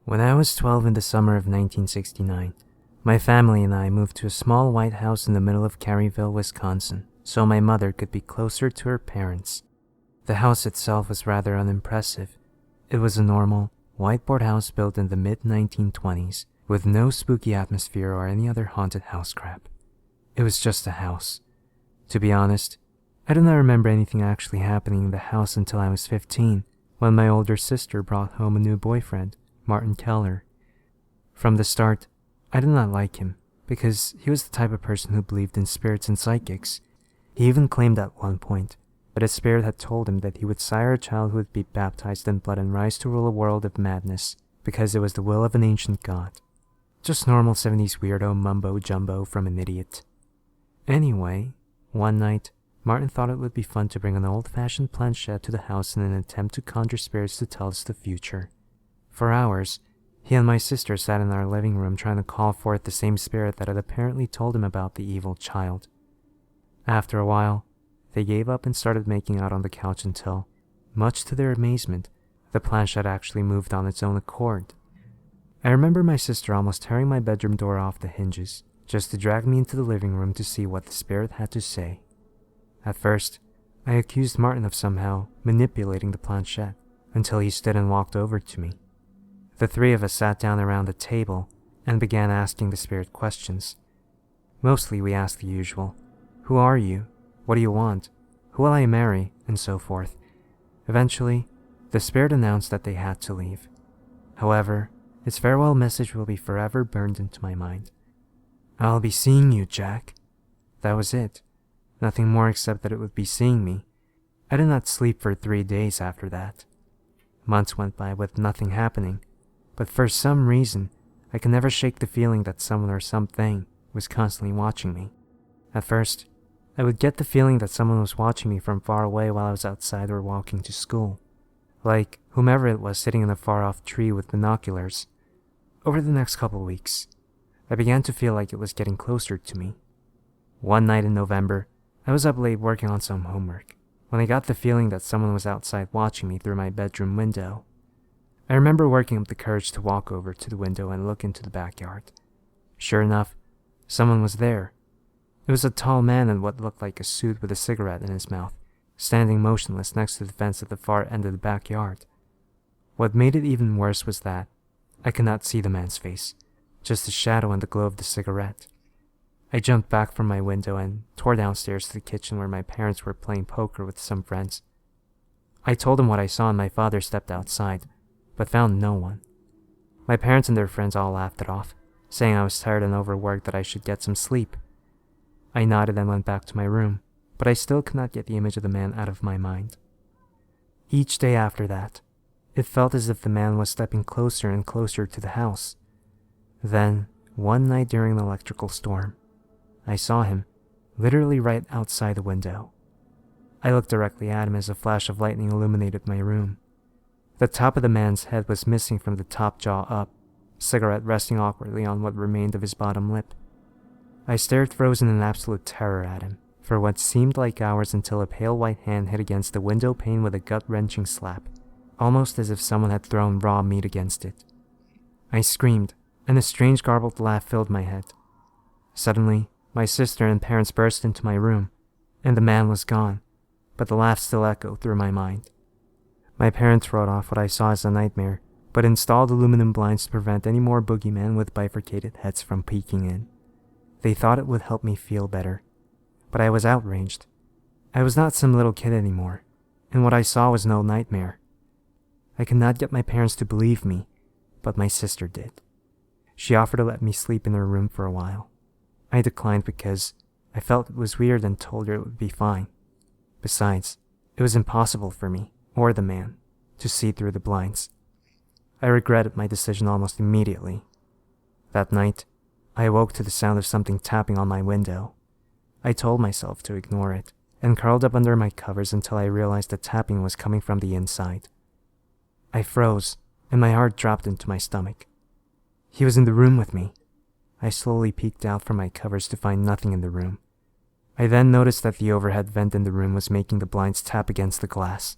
When I was 12 in the summer of 1969, my family and I moved to a small white house in the middle of Caryville, Wisconsin, so my mother could be closer to her parents. The house itself was rather unimpressive. It was a normal, whiteboard house built in the mid-1920s, with no spooky atmosphere or any other haunted house crap. It was just a house. To be honest, I do not remember anything actually happening in the house until I was 15, when my older sister brought home a new boyfriend, Martin Keller. From the start, I did not like him, because he was the type of person who believed in spirits and psychics. He even claimed at one point that a spirit had told him that he would sire a child who would be baptized in blood and rise to rule a world of madness, because it was the will of an ancient god. Just normal 70s weirdo mumbo-jumbo from an idiot. Anyway, one night, Martin thought it would be fun to bring an old-fashioned planchette to the house in an attempt to conjure spirits to tell us the future. For hours, he and my sister sat in our living room trying to call forth the same spirit that had apparently told him about the evil child. After a while, they gave up and started making out on the couch until, much to their amazement, the planchette actually moved on its own accord. I remember my sister almost tearing my bedroom door off the hinges, just to drag me into the living room to see what the spirit had to say. At first, I accused Martin of somehow manipulating the planchette, until he stood and walked over to me. The three of us sat down around the table and began asking the spirit questions. Mostly we asked the usual, "Who are you? What do you want? Who will I marry?" and so forth. Eventually, the spirit announced that they had to leave. However, its farewell message will be forever burned into my mind. "I'll be seeing you, Jack." That was it. Nothing more except that it would be seeing me. I did not sleep for 3 days after that. Months went by with nothing happening, but for some reason, I could never shake the feeling that someone or something was constantly watching me. At first, I would get the feeling that someone was watching me from far away while I was outside or walking to school, like whomever it was sitting in a far-off tree with binoculars. Over the next couple weeks, I began to feel like it was getting closer to me. One night in November, I was up late working on some homework, when I got the feeling that someone was outside watching me through my bedroom window. I remember working up the courage to walk over to the window and look into the backyard. Sure enough, someone was there. It was a tall man in what looked like a suit with a cigarette in his mouth, standing motionless next to the fence at the far end of the backyard. What made it even worse was that I could not see the man's face, just the shadow and the glow of the cigarette. I jumped back from my window and tore downstairs to the kitchen where my parents were playing poker with some friends. I told them what I saw and my father stepped outside, but found no one. My parents and their friends all laughed it off, saying I was tired and overworked, that I should get some sleep. I nodded and went back to my room, but I still could not get the image of the man out of my mind. Each day after that, it felt as if the man was stepping closer and closer to the house. Then, one night during an electrical storm, I saw him, literally right outside the window. I looked directly at him as a flash of lightning illuminated my room. The top of the man's head was missing from the top jaw up, cigarette resting awkwardly on what remained of his bottom lip. I stared frozen in absolute terror at him, for what seemed like hours, until a pale white hand hit against the window pane with a gut-wrenching slap, almost as if someone had thrown raw meat against it. I screamed, and a strange garbled laugh filled my head. Suddenly, my sister and parents burst into my room, and the man was gone, but the laugh still echoed through my mind. My parents wrote off what I saw as a nightmare, but installed aluminum blinds to prevent any more boogeymen with bifurcated heads from peeking in. They thought it would help me feel better, but I was outraged. I was not some little kid anymore, and what I saw was no nightmare. I could not get my parents to believe me, but my sister did. She offered to let me sleep in her room for a while. I declined because I felt it was weird and told her it would be fine. Besides, it was impossible for me, or the man, to see through the blinds. I regretted my decision almost immediately. That night, I awoke to the sound of something tapping on my window. I told myself to ignore it, and curled up under my covers until I realized the tapping was coming from the inside. I froze, and my heart dropped into my stomach. He was in the room with me. I slowly peeked out from my covers to find nothing in the room. I then noticed that the overhead vent in the room was making the blinds tap against the glass.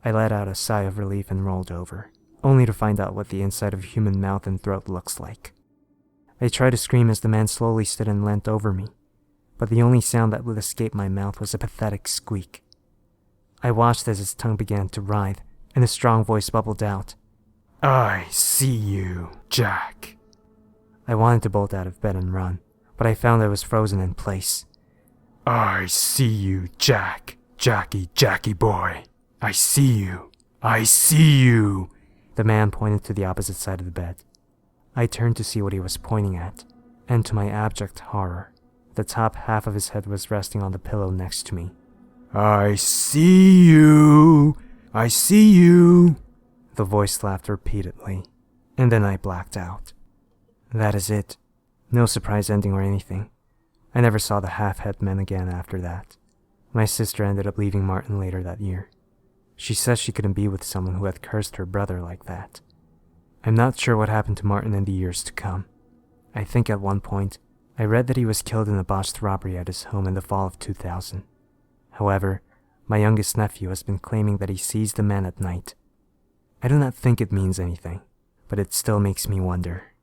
I let out a sigh of relief and rolled over. only to find out what the inside of a human mouth and throat looks like. I tried to scream as the man slowly stood and leant over me, but the only sound that would escape my mouth was a pathetic squeak. I watched as his tongue began to writhe, and a strong voice bubbled out. "I see you, Jack." I wanted to bolt out of bed and run, but I found I was frozen in place. "I see you, Jack. Jackie boy. I see you. I see you." The man pointed to the opposite side of the bed. I turned to see what he was pointing at, and to my abject horror, the top half of his head was resting on the pillow next to me. "I see you. I see you." The voice laughed repeatedly, and then I blacked out. That is it. No surprise ending or anything. I never saw the half-head man again after that. My sister ended up leaving Martin later that year. She says she couldn't be with someone who had cursed her brother like that. I'm not sure what happened to Martin in the years to come. I think at one point, I read that he was killed in a botched robbery at his home in the fall of 2000. However, my youngest nephew has been claiming that he sees the man at night. I do not think it means anything, but it still makes me wonder.